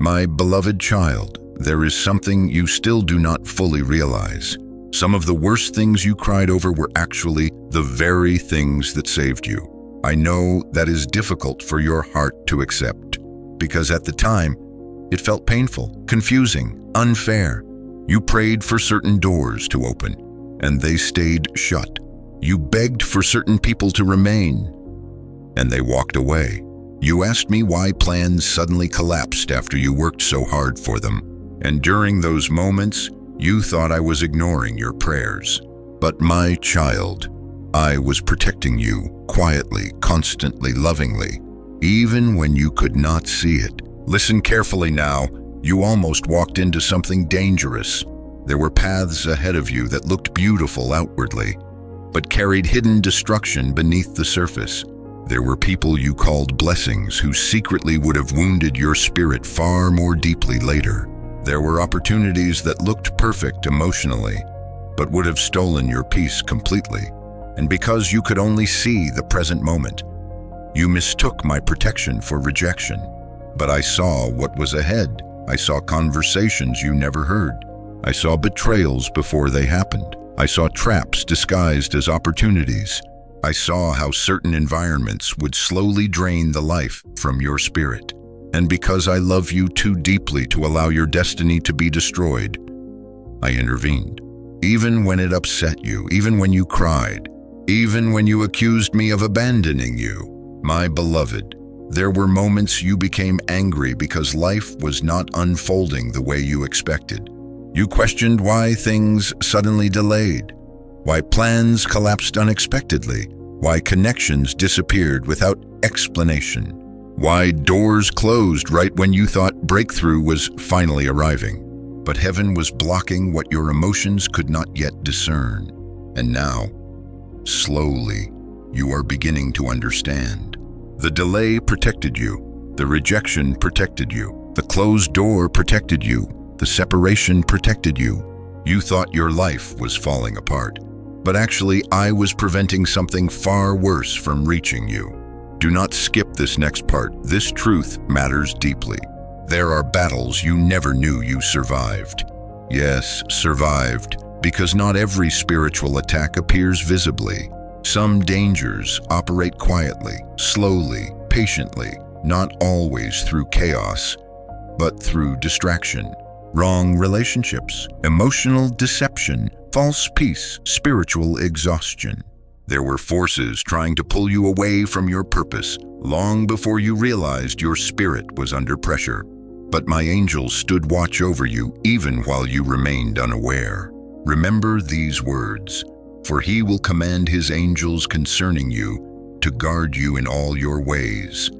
My beloved child, there is something you still do not fully realize. Some of the worst things you cried over were actually the very things that saved you. I know that is difficult for your heart to accept, because at the time, it felt painful, confusing, unfair. You prayed for certain doors to open, and they stayed shut. You begged for certain people to remain, and they walked away. You asked me why plans suddenly collapsed after you worked so hard for them, and during those moments, you thought I was ignoring your prayers. But my child, I was protecting you, quietly, constantly, lovingly, even when you could not see it. Listen carefully now. You almost walked into something dangerous. There were paths ahead of you that looked beautiful outwardly, but carried hidden destruction beneath the surface. There were people you called blessings who secretly would have wounded your spirit far more deeply later. There were opportunities that looked perfect emotionally, but would have stolen your peace completely. And because you could only see the present moment, you mistook my protection for rejection. But I saw what was ahead. I saw conversations you never heard. I saw betrayals before they happened. I saw traps disguised as opportunities. I saw how certain environments would slowly drain the life from your spirit. And because I love you too deeply to allow your destiny to be destroyed, I intervened. Even when it upset you, even when you cried, even when you accused me of abandoning you, my beloved, there were moments you became angry because life was not unfolding the way you expected. You questioned why things suddenly delayed, why plans collapsed unexpectedly, why connections disappeared without explanation, why doors closed right when you thought breakthrough was finally arriving. But heaven was blocking what your emotions could not yet discern. And now, slowly, you are beginning to understand. The delay protected you. The rejection protected you. The closed door protected you. The separation protected you. You thought your life was falling apart. But actually, I was preventing something far worse from reaching you. Do not skip this next part. This truth matters deeply. There are battles you never knew you survived. Yes, survived, because not every spiritual attack appears visibly. Some dangers operate quietly, slowly, patiently, not always through chaos, but through distraction, wrong relationships, emotional deception, false peace, spiritual exhaustion. There were forces trying to pull you away from your purpose long before you realized your spirit was under pressure. But my angels stood watch over you even while you remained unaware. Remember these words, for he will command his angels concerning you to guard you in all your ways.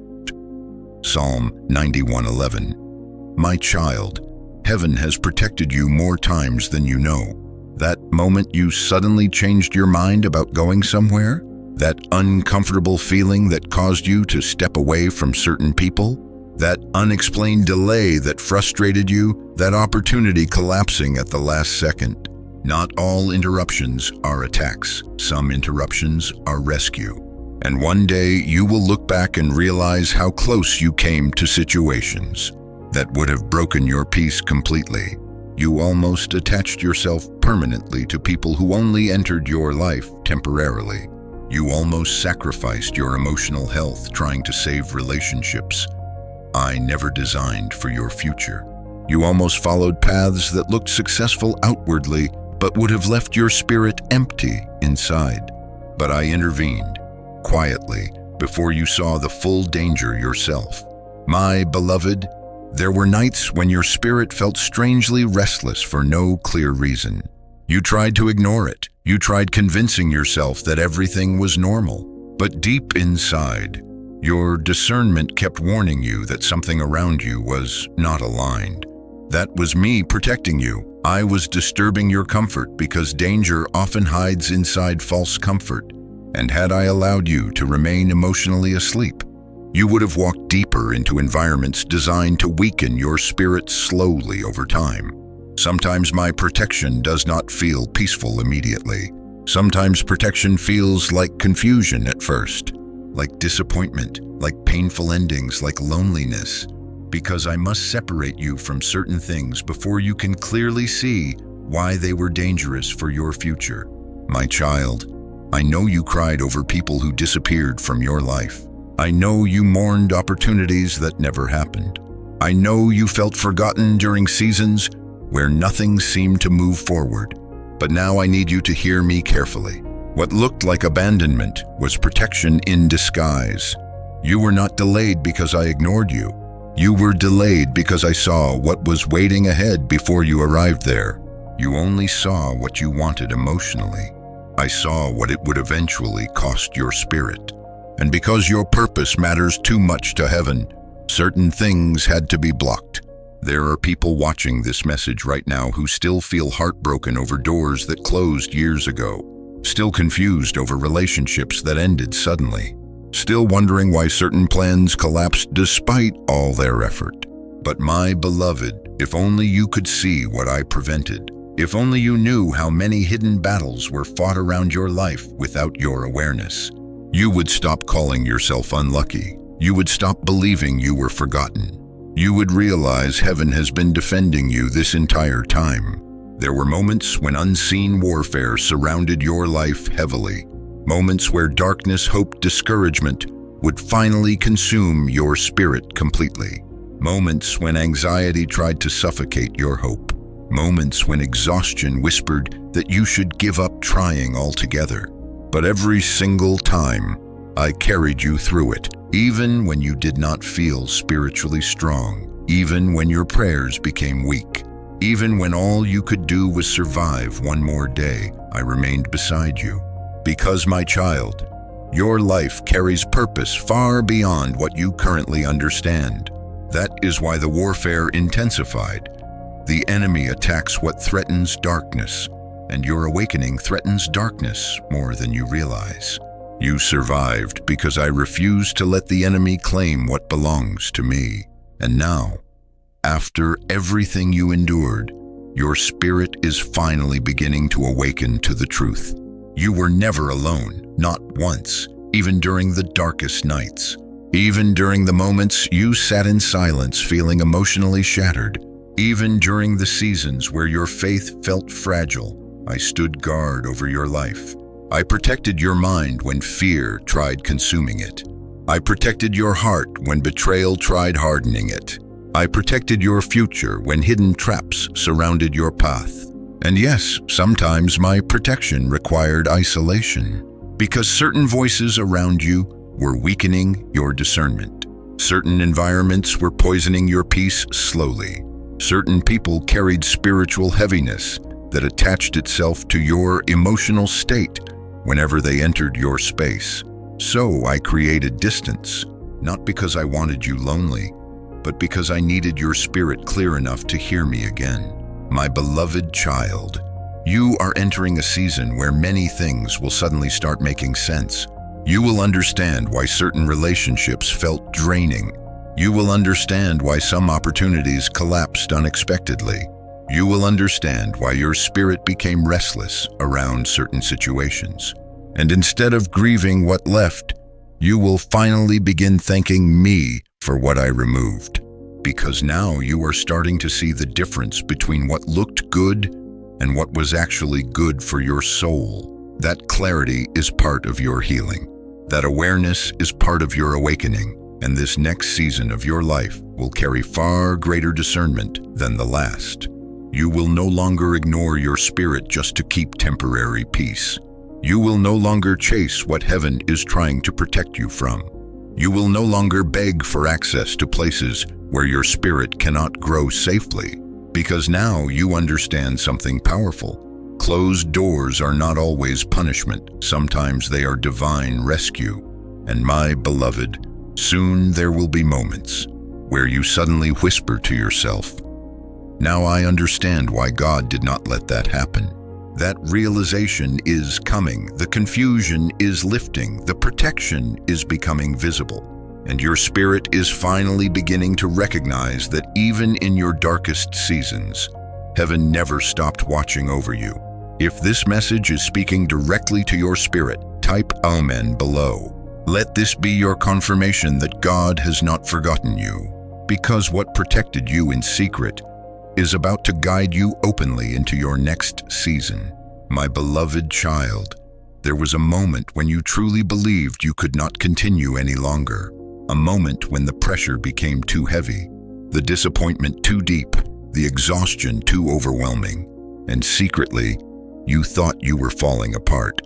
Psalm 91:11. My child, heaven has protected you more times than you know. That moment you suddenly changed your mind about going somewhere, that uncomfortable feeling that caused you to step away from certain people, that unexplained delay that frustrated you, that opportunity collapsing at the last second. Not all interruptions are attacks. Some interruptions are rescue. And one day you will look back and realize how close you came to situations that would have broken your peace completely. You almost attached yourself permanently to people who only entered your life temporarily. You almost sacrificed your emotional health trying to save relationships I never designed for your future. You almost followed paths that looked successful outwardly, but would have left your spirit empty inside. But I intervened, quietly, before you saw the full danger yourself. My beloved, there were nights when your spirit felt strangely restless for no clear reason. You tried to ignore it. You tried convincing yourself that everything was normal. But deep inside, your discernment kept warning you that something around you was not aligned. That was me protecting you. I was disturbing your comfort because danger often hides inside false comfort. And had I allowed you to remain emotionally asleep, you would have walked deeper into environments designed to weaken your spirit slowly over time. Sometimes my protection does not feel peaceful immediately. Sometimes protection feels like confusion at first, like disappointment, like painful endings, like loneliness. because I must separate you from certain things before you can clearly see why they were dangerous for your future. My child, I know you cried over people who disappeared from your life. I know you mourned opportunities that never happened. I know you felt forgotten during seasons where nothing seemed to move forward. But now I need you to hear me carefully. What looked like abandonment was protection in disguise. You were not delayed because I ignored you. You were delayed because I saw what was waiting ahead before you arrived there. You only saw what you wanted emotionally. I saw what it would eventually cost your spirit. And because your purpose matters too much to heaven, certain things had to be blocked. There are people watching this message right now who still feel heartbroken over doors that closed years ago, still confused over relationships that ended suddenly, still wondering why certain plans collapsed despite all their effort. But my beloved, if only you could see what I prevented, if only you knew how many hidden battles were fought around your life without your awareness, you would stop calling yourself unlucky. You would stop believing you were forgotten. You would realize heaven has been defending you this entire time. There were moments when unseen warfare surrounded your life heavily, moments where darkness, hope, discouragement would finally consume your spirit completely, moments when anxiety tried to suffocate your hope, moments when exhaustion whispered that you should give up trying altogether. But every single time, I carried you through it, even when you did not feel spiritually strong, even when your prayers became weak, even when all you could do was survive one more day, I remained beside you. Because, my child, your life carries purpose far beyond what you currently understand. That is why the warfare intensified. The enemy attacks what threatens darkness, and your awakening threatens darkness more than you realize. You survived because I refused to let the enemy claim what belongs to me. And now, after everything you endured, your spirit is finally beginning to awaken to the truth. You were never alone, not once, even during the darkest nights. Even during the moments you sat in silence feeling emotionally shattered. Even during the seasons where your faith felt fragile, I stood guard over your life. I protected your mind when fear tried consuming it. I protected your heart when betrayal tried hardening it. I protected your future when hidden traps surrounded your path. And yes, sometimes my protection required isolation, because certain voices around you were weakening your discernment. Certain environments were poisoning your peace slowly. Certain people carried spiritual heaviness that attached itself to your emotional state whenever they entered your space. So I created distance, not because I wanted you lonely, but because I needed your spirit clear enough to hear me again. My beloved child, you are entering a season where many things will suddenly start making sense. You will understand why certain relationships felt draining. You will understand why some opportunities collapsed unexpectedly. You will understand why your spirit became restless around certain situations. And instead of grieving what left, you will finally begin thanking me for what I removed. Because now you are starting to see the difference between what looked good and what was actually good for your soul. That clarity is part of your healing. That awareness is part of your awakening. And this next season of your life will carry far greater discernment than the last. You will no longer ignore your spirit just to keep temporary peace. You will no longer chase what heaven is trying to protect you from. You will no longer beg for access to places where your spirit cannot grow safely, because now you understand something powerful. Closed doors are not always punishment. Sometimes they are divine rescue. And my beloved, soon there will be moments where you suddenly whisper to yourself, "Now I understand why God did not let that happen." That realization is coming, the confusion is lifting, the protection is becoming visible, and your spirit is finally beginning to recognize that even in your darkest seasons, heaven never stopped watching over you. If this message is speaking directly to your spirit, type Amen below. Let this be your confirmation that God has not forgotten you. because what protected you in secret is about to guide you openly into your next season. My beloved child, there was a moment when you truly believed you could not continue any longer. A moment when the pressure became too heavy, the disappointment too deep, the exhaustion too overwhelming, and secretly, you thought you were falling apart.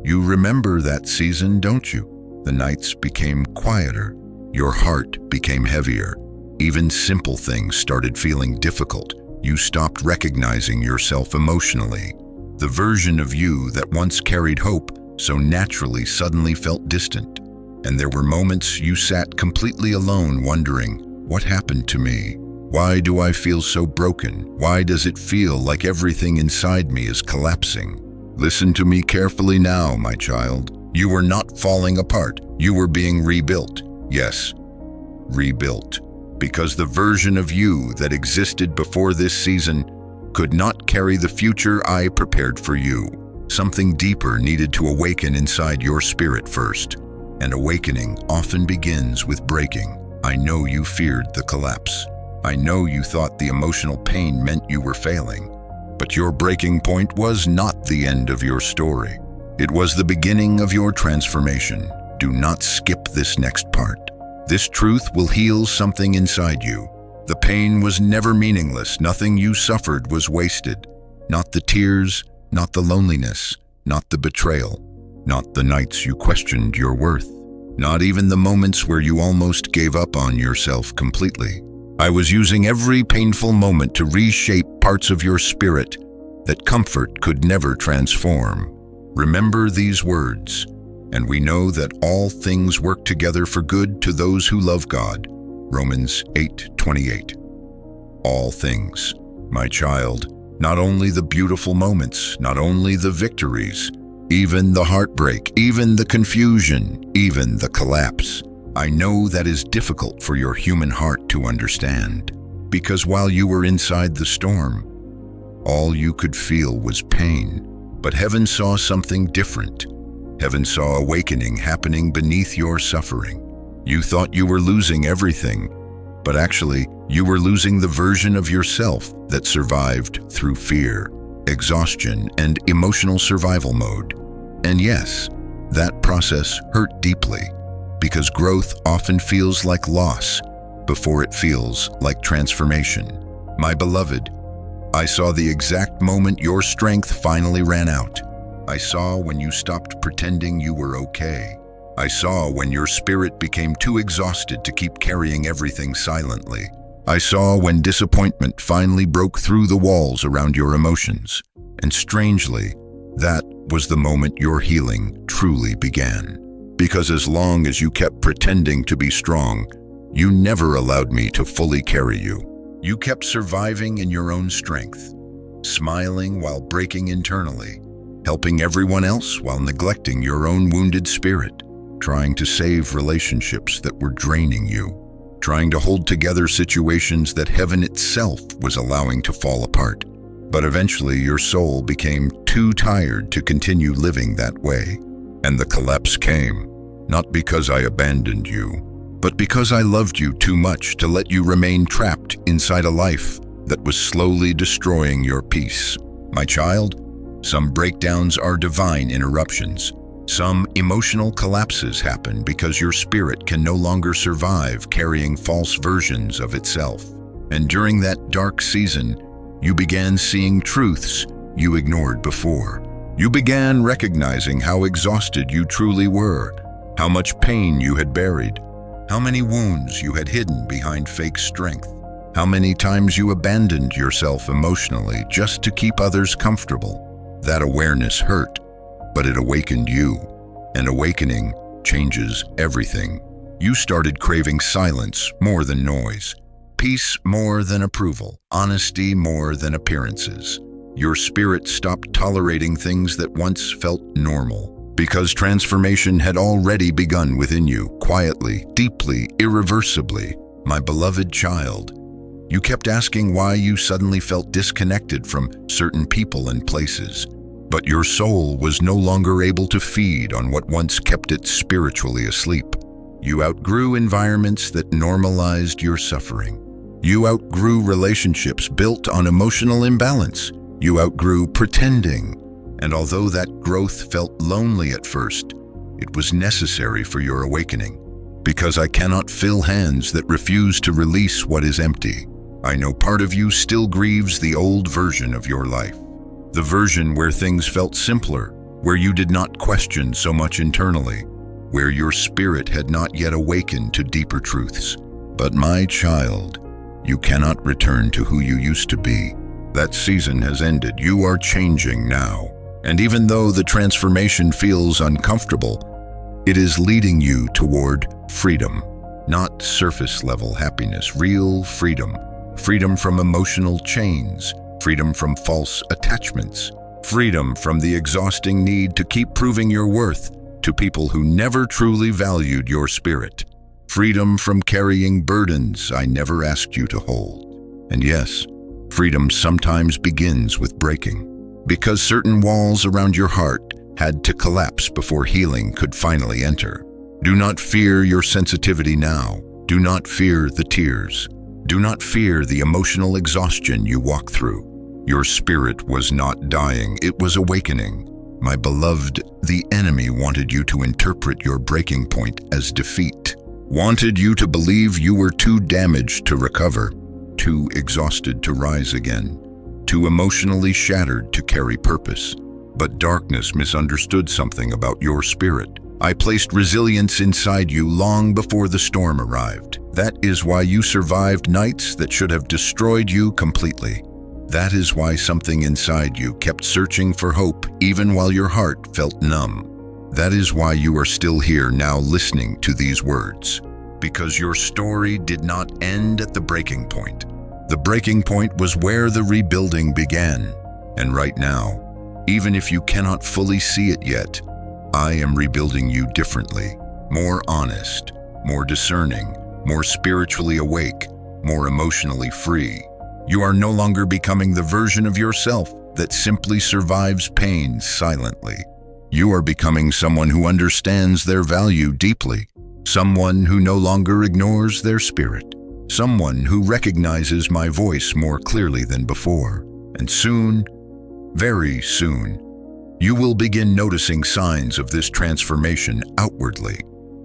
You remember that season, don't you? The nights became quieter, your heart became heavier. Even simple things started feeling difficult. You stopped recognizing yourself emotionally. The version of you that once carried hope so naturally suddenly felt distant. And there were moments you sat completely alone wondering, what happened to me? Why do I feel so broken? Why does it feel like everything inside me is collapsing? Listen to me carefully now, my child. You were not falling apart. You were being rebuilt. Yes, rebuilt. Because the version of you that existed before this season could not carry the future I prepared for you. Something deeper needed to awaken inside your spirit first. And awakening often begins with breaking. I know you feared the collapse. I know you thought the emotional pain meant you were failing. But your breaking point was not the end of your story. It was the beginning of your transformation. Do not skip this next part. This truth will heal something inside you. The pain was never meaningless. Nothing you suffered was wasted. Not the tears, not the loneliness, not the betrayal, not the nights you questioned your worth, not even the moments where you almost gave up on yourself completely. I was using every painful moment to reshape parts of your spirit that comfort could never transform. Remember these words. And we know that all things work together for good to those who love God. Romans 8:28. All things, my child, not only the beautiful moments, not only the victories, even the heartbreak, even the confusion, even the collapse. I know that is difficult for your human heart to understand, because while you were inside the storm, all you could feel was pain. But heaven saw something different. Heaven saw awakening happening beneath your suffering. You thought you were losing everything, but actually, you were losing the version of yourself that survived through fear, exhaustion, and emotional survival mode. And yes, that process hurt deeply, because growth often feels like loss before it feels like transformation. My beloved, I saw the exact moment your strength finally ran out. I saw when you stopped pretending you were okay. I saw when your spirit became too exhausted to keep carrying everything silently. I saw when disappointment finally broke through the walls around your emotions. And strangely, that was the moment your healing truly began. Because as long as you kept pretending to be strong, you never allowed me to fully carry you. You kept surviving in your own strength, smiling while breaking internally, helping everyone else while neglecting your own wounded spirit, trying to save relationships that were draining you, trying to hold together situations that heaven itself was allowing to fall apart. But eventually your soul became too tired to continue living that way. And the collapse came, not because I abandoned you, but because I loved you too much to let you remain trapped inside a life that was slowly destroying your peace. My child, some breakdowns are divine interruptions. Some emotional collapses happen because your spirit can no longer survive carrying false versions of itself. And during that dark season, you began seeing truths you ignored before. You began recognizing how exhausted you truly were, how much pain you had buried, how many wounds you had hidden behind fake strength, how many times you abandoned yourself emotionally just to keep others comfortable. That awareness hurt, but it awakened you. And awakening changes everything. You started craving silence more than noise, peace more than approval, honesty more than appearances. Your spirit stopped tolerating things that once felt normal, because transformation had already begun within you, quietly, deeply, irreversibly. My beloved child, you kept asking why you suddenly felt disconnected from certain people and places. But your soul was no longer able to feed on what once kept it spiritually asleep. You outgrew environments that normalized your suffering. You outgrew relationships built on emotional imbalance. You outgrew pretending. And although that growth felt lonely at first, it was necessary for your awakening. Because I cannot fill hands that refuse to release what is empty. I know part of you still grieves the old version of your life. The version where things felt simpler, where you did not question so much internally, where your spirit had not yet awakened to deeper truths. But my child, you cannot return to who you used to be. That season has ended. You are changing now. And even though the transformation feels uncomfortable, it is leading you toward freedom. Not surface-level happiness, real freedom. Freedom from emotional chains. Freedom from false attachments. Freedom from the exhausting need to keep proving your worth to people who never truly valued your spirit. Freedom from carrying burdens I never asked you to hold. And yes, freedom sometimes begins with breaking, because certain walls around your heart had to collapse before healing could finally enter. Do not fear your sensitivity now. Do not fear the tears. Do not fear the emotional exhaustion you walk through. Your spirit was not dying, it was awakening. My beloved, the enemy wanted you to interpret your breaking point as defeat. Wanted you to believe you were too damaged to recover, too exhausted to rise again, too emotionally shattered to carry purpose. But darkness misunderstood something about your spirit. I placed resilience inside you long before the storm arrived. That is why you survived nights that should have destroyed you completely. That is why something inside you kept searching for hope even while your heart felt numb. That is why you are still here now listening to these words. Because your story did not end at the breaking point. The breaking point was where the rebuilding began. And right now, even if you cannot fully see it yet, I am rebuilding you differently, more honest, more discerning, more spiritually awake, more emotionally free. You are no longer becoming the version of yourself that simply survives pain silently. You are becoming someone who understands their value deeply, someone who no longer ignores their spirit, someone who recognizes my voice more clearly than before. And soon, very soon, you will begin noticing signs of this transformation outwardly.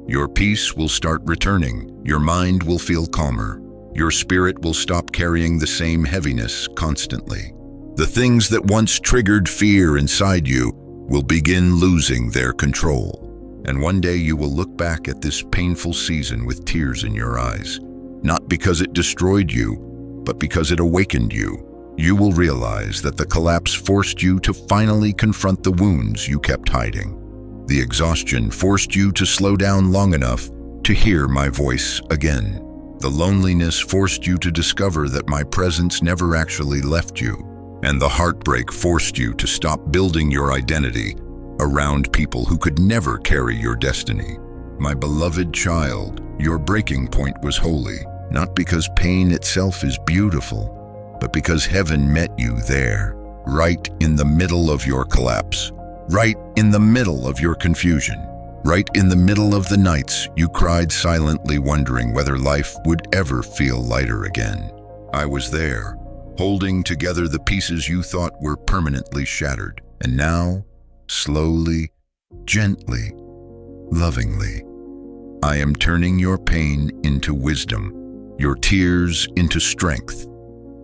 Your peace will start returning, your mind will feel calmer, your spirit will stop carrying the same heaviness constantly. The things that once triggered fear inside you will begin losing their control. And one day you will look back at this painful season with tears in your eyes, not because it destroyed you, but because it awakened you. You will realize that the collapse forced you to finally confront the wounds you kept hiding. The exhaustion forced you to slow down long enough to hear my voice again. The loneliness forced you to discover that my presence never actually left you. And the heartbreak forced you to stop building your identity around people who could never carry your destiny. My beloved child, your breaking point was holy, not because pain itself is beautiful, but because heaven met you there, right in the middle of your collapse, right in the middle of your confusion, right in the middle of the nights you cried silently wondering whether life would ever feel lighter again. I was there, holding together the pieces you thought were permanently shattered. And now, slowly, gently, lovingly, I am turning your pain into wisdom, your tears into strength,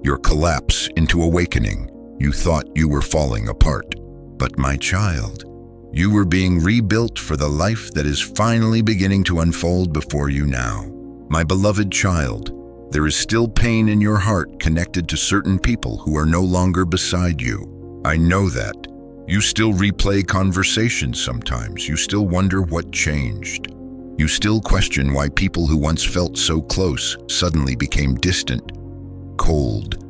your collapse into awakening. You thought you were falling apart, but my child, you were being rebuilt for the life that is finally beginning to unfold before you now. My beloved child, there is still pain in your heart connected to certain people who are no longer beside you. I know that. You still replay conversations sometimes. You still wonder what changed. You still question why people who once felt so close suddenly became distant, cold,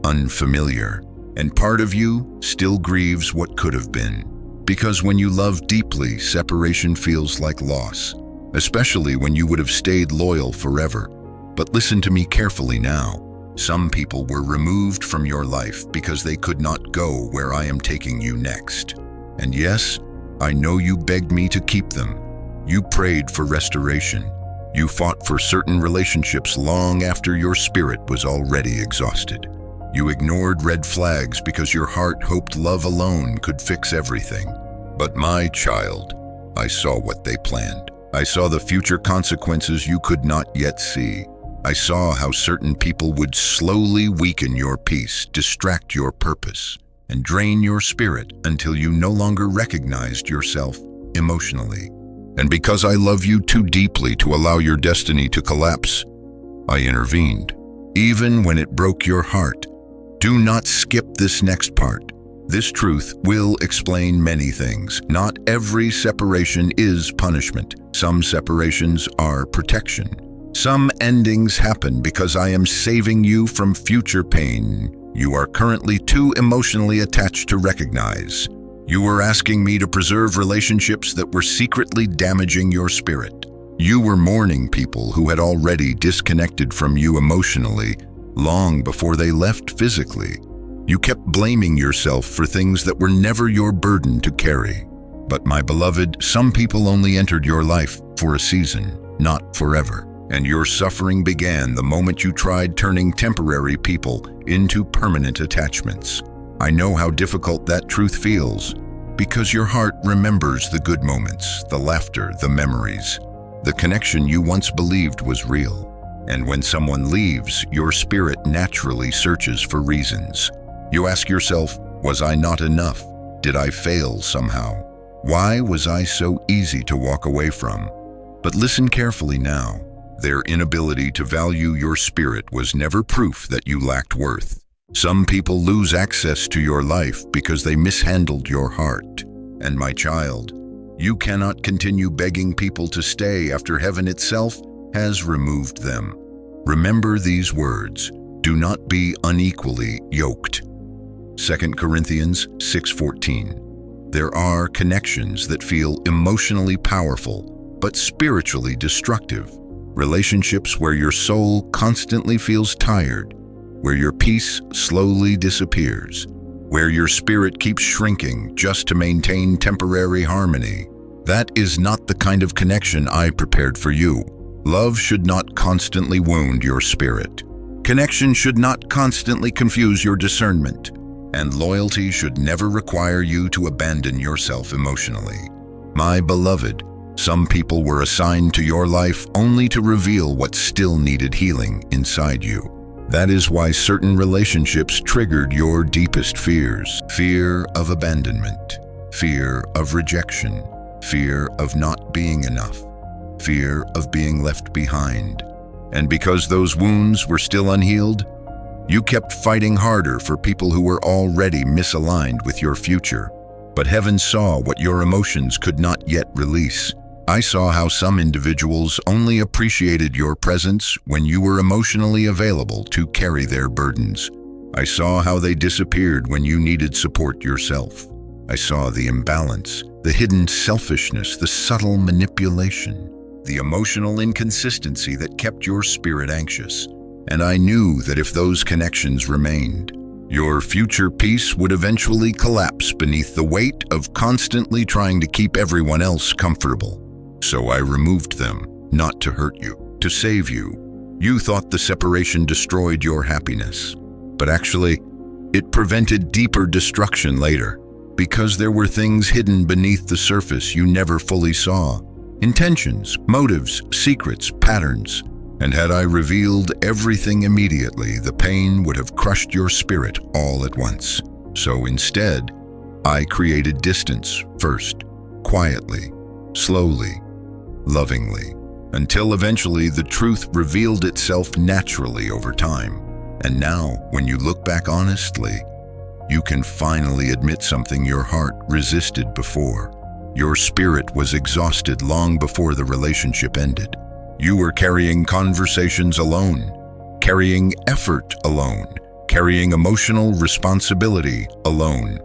unfamiliar. And part of you still grieves what could have been. Because when you love deeply, separation feels like loss, especially when you would have stayed loyal forever. But listen to me carefully now. Some people were removed from your life because they could not go where I am taking you next. And yes, I know you begged me to keep them. You prayed for restoration. You fought for certain relationships long after your spirit was already exhausted. You ignored red flags because your heart hoped love alone could fix everything. But my child, I saw what they planned. I saw the future consequences you could not yet see. I saw how certain people would slowly weaken your peace, distract your purpose, and drain your spirit until you no longer recognized yourself emotionally. And because I love you too deeply to allow your destiny to collapse, I intervened, even when it broke your heart. Do not skip this next part. This truth will explain many things. Not every separation is punishment. Some separations are protection. Some endings happen because I am saving you from future pain you are currently too emotionally attached to recognize. You were asking me to preserve relationships that were secretly damaging your spirit. You were mourning people who had already disconnected from you emotionally long before they left physically. You kept blaming yourself for things that were never your burden to carry. But my beloved, some people only entered your life for a season, not forever. And your suffering began the moment you tried turning temporary people into permanent attachments. I know how difficult that truth feels, because your heart remembers the good moments, the laughter, the memories, the connection you once believed was real. And when someone leaves, your spirit naturally searches for reasons. You ask yourself, was I not enough? Did I fail somehow? Why was I so easy to walk away from? But listen carefully now. Their inability to value your spirit was never proof that you lacked worth. Some people lose access to your life because they mishandled your heart. And my child, you cannot continue begging people to stay after heaven itself has removed them. Remember these words, do not be unequally yoked. 2 Corinthians 6:14. There are connections that feel emotionally powerful, but spiritually destructive. Relationships where your soul constantly feels tired, where your peace slowly disappears, where your spirit keeps shrinking just to maintain temporary harmony. That is not the kind of connection I prepared for you. Love should not constantly wound your spirit. Connection should not constantly confuse your discernment. And loyalty should never require you to abandon yourself emotionally. My beloved, some people were assigned to your life only to reveal what still needed healing inside you. That is why certain relationships triggered your deepest fears. Fear of abandonment, fear of rejection, fear of not being enough, fear of being left behind. And because those wounds were still unhealed, you kept fighting harder for people who were already misaligned with your future. But heaven saw what your emotions could not yet release. I saw how some individuals only appreciated your presence when you were emotionally available to carry their burdens. I saw how they disappeared when you needed support yourself. I saw the imbalance, the hidden selfishness, the subtle manipulation, the emotional inconsistency that kept your spirit anxious. And I knew that if those connections remained, your future peace would eventually collapse beneath the weight of constantly trying to keep everyone else comfortable. So I removed them, not to hurt you, to save you. You thought the separation destroyed your happiness, but actually, it prevented deeper destruction later, because there were things hidden beneath the surface you never fully saw. Intentions, motives, secrets, patterns. And had I revealed everything immediately, the pain would have crushed your spirit all at once. So instead, I created distance first, quietly, slowly, lovingly, until eventually the truth revealed itself naturally over time. And now, when you look back honestly, you can finally admit something your heart resisted before. Your spirit was exhausted long before the relationship ended. You were carrying conversations alone, carrying effort alone, carrying emotional responsibility alone,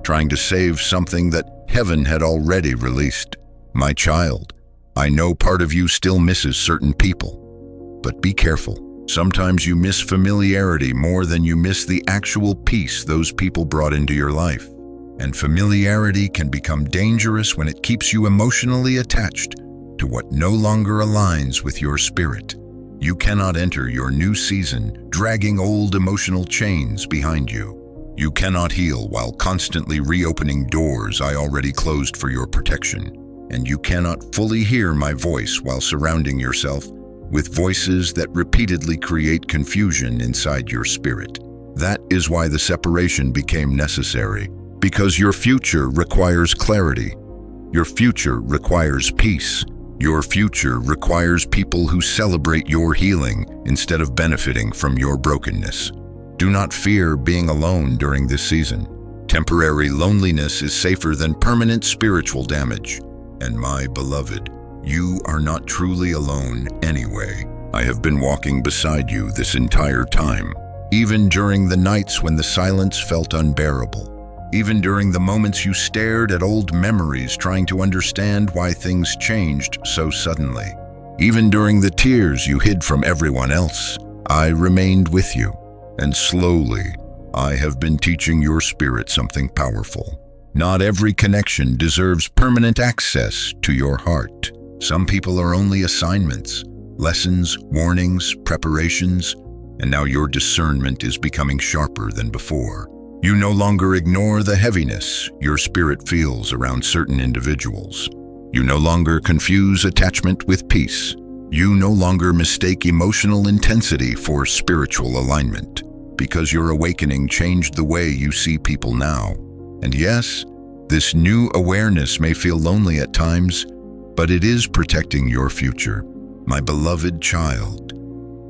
trying to save something that heaven had already released. My child, I know part of you still misses certain people, but be careful. Sometimes you miss familiarity more than you miss the actual peace those people brought into your life. And familiarity can become dangerous when it keeps you emotionally attached to what no longer aligns with your spirit. You cannot enter your new season dragging old emotional chains behind you. You cannot heal while constantly reopening doors I already closed for your protection. And you cannot fully hear my voice while surrounding yourself with voices that repeatedly create confusion inside your spirit. That is why the separation became necessary, because your future requires clarity. Your future requires peace. Your future requires people who celebrate your healing instead of benefiting from your brokenness. Do not fear being alone during this season. Temporary loneliness is safer than permanent spiritual damage. And my beloved, you are not truly alone anyway. I have been walking beside you this entire time, even during the nights when the silence felt unbearable. Even during the moments you stared at old memories trying to understand why things changed so suddenly. Even during the tears you hid from everyone else, I remained with you. And slowly, I have been teaching your spirit something powerful. Not every connection deserves permanent access to your heart. Some people are only assignments, lessons, warnings, preparations, and now your discernment is becoming sharper than before. You no longer ignore the heaviness your spirit feels around certain individuals. You no longer confuse attachment with peace. You no longer mistake emotional intensity for spiritual alignment, because your awakening changed the way you see people now. And yes, this new awareness may feel lonely at times, but it is protecting your future. My beloved child,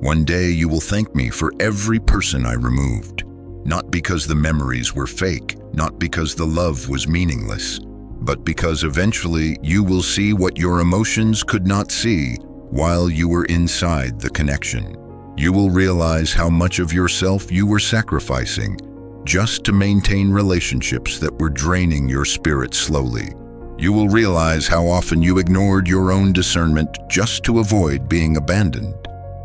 one day you will thank me for every person I removed. Not because the memories were fake, not because the love was meaningless, but because eventually you will see what your emotions could not see while you were inside the connection. You will realize how much of yourself you were sacrificing just to maintain relationships that were draining your spirit slowly. You will realize how often you ignored your own discernment just to avoid being abandoned.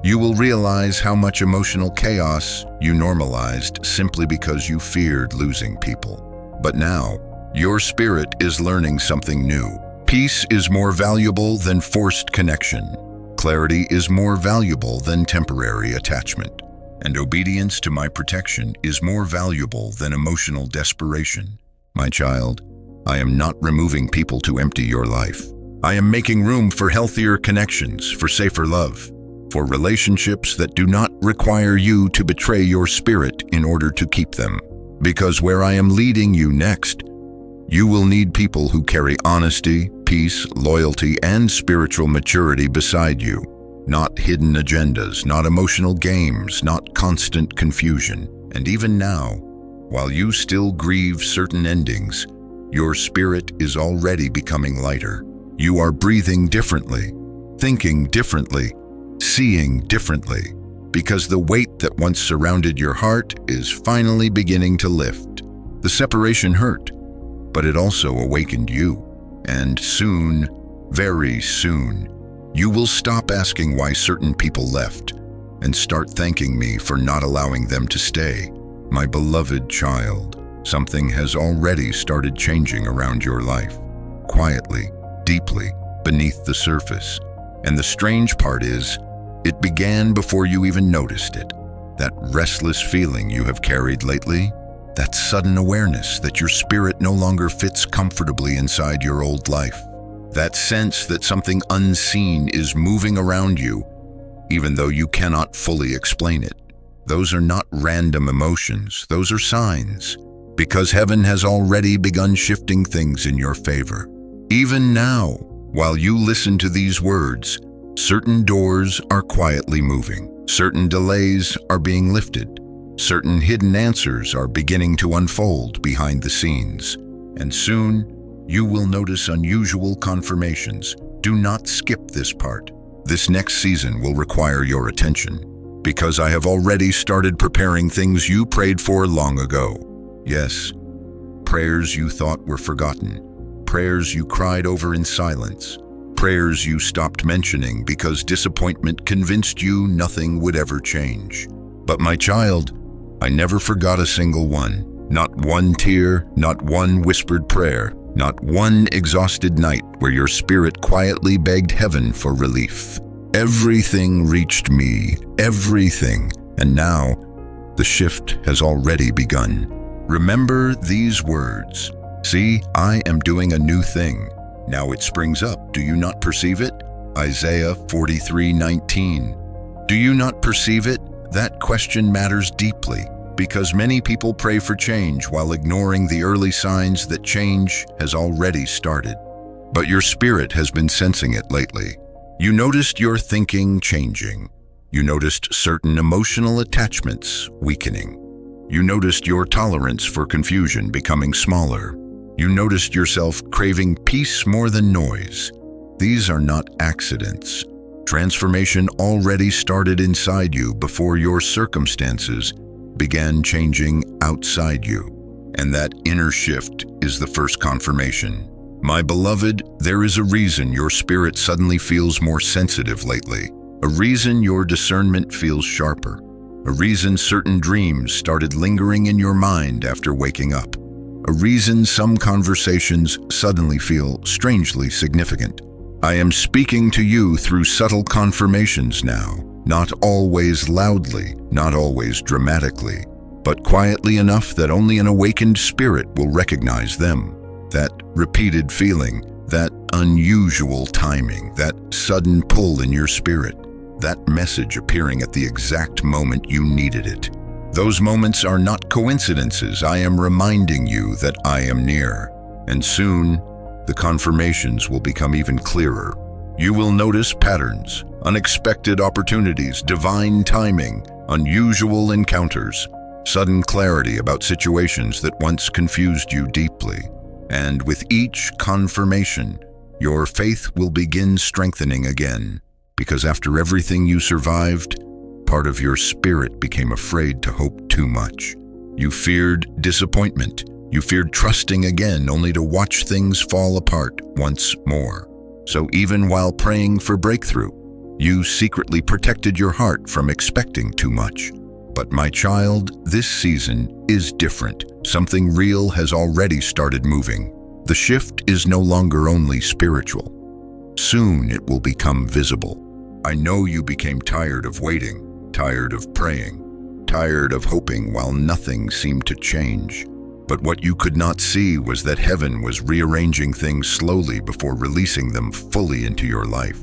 You will realize how much emotional chaos you normalized simply because you feared losing people. But now, your spirit is learning something new. Peace is more valuable than forced connection. Clarity is more valuable than temporary attachment. And obedience to my protection is more valuable than emotional desperation. My child, I am not removing people to empty your life. I am making room for healthier connections, for safer love, for relationships that do not require you to betray your spirit in order to keep them. Because where I am leading you next, you will need people who carry honesty, peace, loyalty, and spiritual maturity beside you. Not hidden agendas, not emotional games, not constant confusion. And even now, while you still grieve certain endings, your spirit is already becoming lighter. You are breathing differently, thinking differently, seeing differently, because the weight that once surrounded your heart is finally beginning to lift. The separation hurt, but it also awakened you. And soon, very soon, you will stop asking why certain people left and start thanking me for not allowing them to stay. My beloved child, something has already started changing around your life, quietly, deeply, beneath the surface. And the strange part is, it began before you even noticed it. That restless feeling you have carried lately, that sudden awareness that your spirit no longer fits comfortably inside your old life. That sense that something unseen is moving around you, even though you cannot fully explain it. Those are not random emotions, those are signs, because heaven has already begun shifting things in your favor. Even now, while you listen to these words, certain doors are quietly moving, certain delays are being lifted, certain hidden answers are beginning to unfold behind the scenes, and soon you will notice unusual confirmations. Do not skip this part. This next season will require your attention, because I have already started preparing things you prayed for long ago. Yes, prayers you thought were forgotten, prayers you cried over in silence, prayers you stopped mentioning because disappointment convinced you nothing would ever change. But my child, I never forgot a single one. Not one tear, not one whispered prayer, not one exhausted night where your spirit quietly begged heaven for relief. Everything reached me, everything, and now the shift has already begun. Remember these words. See, I am doing a new thing. Now it springs up. Do you not perceive it? Isaiah 43:19. Do you not perceive it? That question matters deeply because many people pray for change while ignoring the early signs that change has already started. But your spirit has been sensing it lately. You noticed your thinking changing. You noticed certain emotional attachments weakening. You noticed your tolerance for confusion becoming smaller. You noticed yourself craving peace more than noise. These are not accidents. Transformation already started inside you before your circumstances began changing outside you. And that inner shift is the first confirmation. My beloved, there is a reason your spirit suddenly feels more sensitive lately. A reason your discernment feels sharper. A reason certain dreams started lingering in your mind after waking up. A reason some conversations suddenly feel strangely significant. I am speaking to you through subtle confirmations now, not always loudly, not always dramatically, but quietly enough that only an awakened spirit will recognize them. That repeated feeling, that unusual timing, that sudden pull in your spirit, that message appearing at the exact moment you needed it. Those moments are not coincidences. I am reminding you that I am near, and soon the confirmations will become even clearer. You will notice patterns, unexpected opportunities, divine timing, unusual encounters, sudden clarity about situations that once confused you deeply. And with each confirmation, your faith will begin strengthening again, because after everything you survived, part of your spirit became afraid to hope too much. You feared disappointment. You feared trusting again, only to watch things fall apart once more. So even while praying for breakthrough, you secretly protected your heart from expecting too much. But my child, this season is different. Something real has already started moving. The shift is no longer only spiritual. Soon it will become visible. I know you became tired of waiting, tired of praying, tired of hoping while nothing seemed to change. But what you could not see was that heaven was rearranging things slowly before releasing them fully into your life.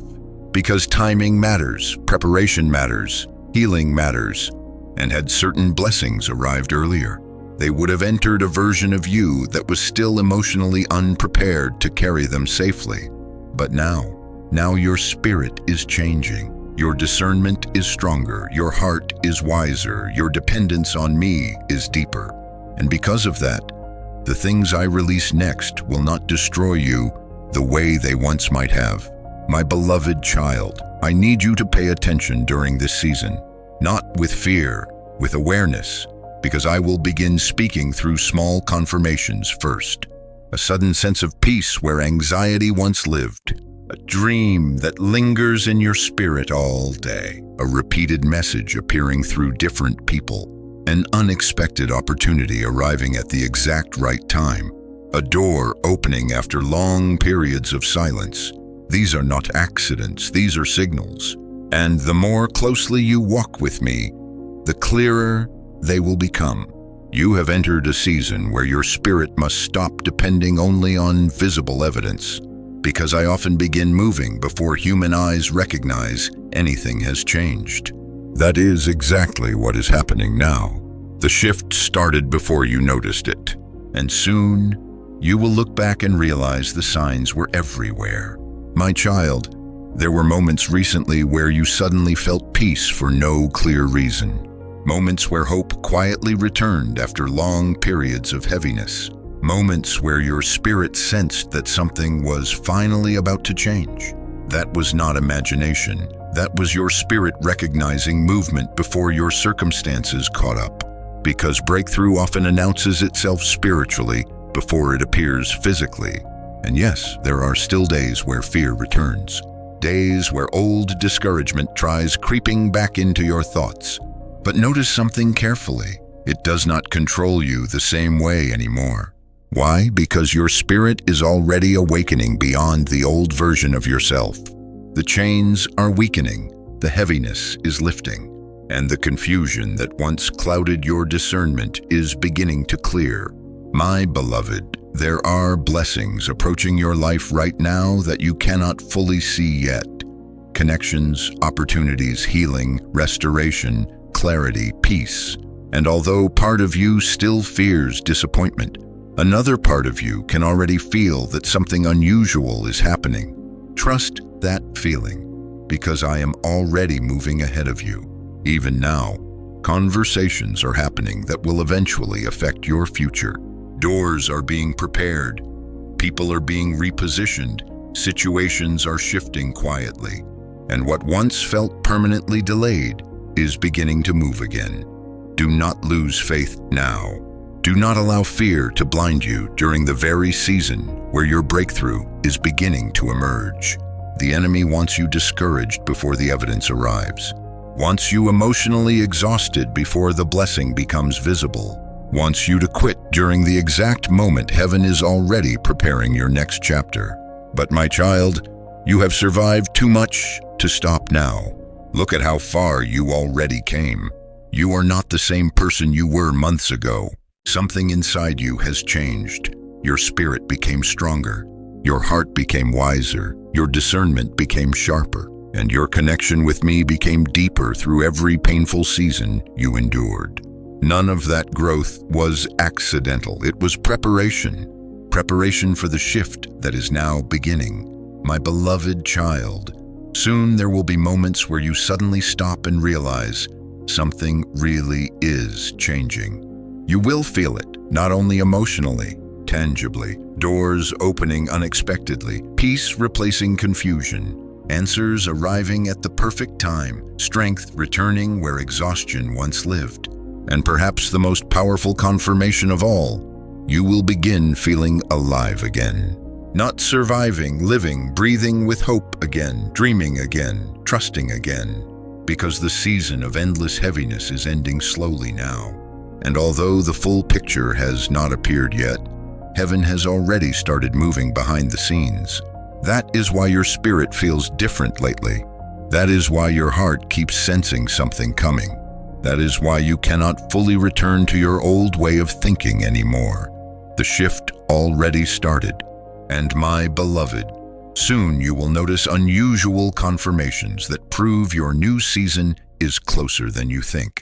Because timing matters, preparation matters, healing matters, and had certain blessings arrived earlier, they would have entered a version of you that was still emotionally unprepared to carry them safely. But now your spirit is changing. Your discernment is stronger, your heart is wiser, your dependence on me is deeper. And because of that, the things I release next will not destroy you the way they once might have. My beloved child, I need you to pay attention during this season, not with fear, with awareness, because I will begin speaking through small confirmations first. A sudden sense of peace where anxiety once lived. A dream that lingers in your spirit all day. A repeated message appearing through different people. An unexpected opportunity arriving at the exact right time. A door opening after long periods of silence. These are not accidents, these are signals. And the more closely you walk with me, the clearer they will become. You have entered a season where your spirit must stop depending only on visible evidence, because I often begin moving before human eyes recognize anything has changed. That is exactly what is happening now. The shift started before you noticed it, and soon you will look back and realize the signs were everywhere. My child, there were moments recently where you suddenly felt peace for no clear reason. Moments where hope quietly returned after long periods of heaviness. Moments where your spirit sensed that something was finally about to change. That was not imagination. That was your spirit recognizing movement before your circumstances caught up. Because breakthrough often announces itself spiritually before it appears physically. And yes, there are still days where fear returns. Days where old discouragement tries creeping back into your thoughts. But notice something carefully. It does not control you the same way anymore. Why? Because your spirit is already awakening beyond the old version of yourself. The chains are weakening, the heaviness is lifting, and the confusion that once clouded your discernment is beginning to clear. My beloved, there are blessings approaching your life right now that you cannot fully see yet. Connections, opportunities, healing, restoration, clarity, peace. And although part of you still fears disappointment, another part of you can already feel that something unusual is happening. Trust that feeling, because I am already moving ahead of you. Even now, conversations are happening that will eventually affect your future. Doors are being prepared. People are being repositioned. Situations are shifting quietly. And what once felt permanently delayed is beginning to move again. Do not lose faith now. Do not allow fear to blind you during the very season where your breakthrough is beginning to emerge. The enemy wants you discouraged before the evidence arrives, wants you emotionally exhausted before the blessing becomes visible, wants you to quit during the exact moment heaven is already preparing your next chapter. But my child, you have survived too much to stop now. Look at how far you already came. You are not the same person you were months ago. Something inside you has changed. Your spirit became stronger. Your heart became wiser. Your discernment became sharper. And your connection with me became deeper through every painful season you endured. None of that growth was accidental. It was preparation. Preparation for the shift that is now beginning. My beloved child, soon there will be moments where you suddenly stop and realize something really is changing. You will feel it, not only emotionally, tangibly, doors opening unexpectedly, peace replacing confusion, answers arriving at the perfect time, strength returning where exhaustion once lived. And perhaps the most powerful confirmation of all, you will begin feeling alive again. Not surviving, living, breathing with hope again, dreaming again, trusting again. Because the season of endless heaviness is ending slowly now. And although the full picture has not appeared yet, heaven has already started moving behind the scenes. That is why your spirit feels different lately. That is why your heart keeps sensing something coming. That is why you cannot fully return to your old way of thinking anymore. The shift already started. And my beloved, soon you will notice unusual confirmations that prove your new season is closer than you think.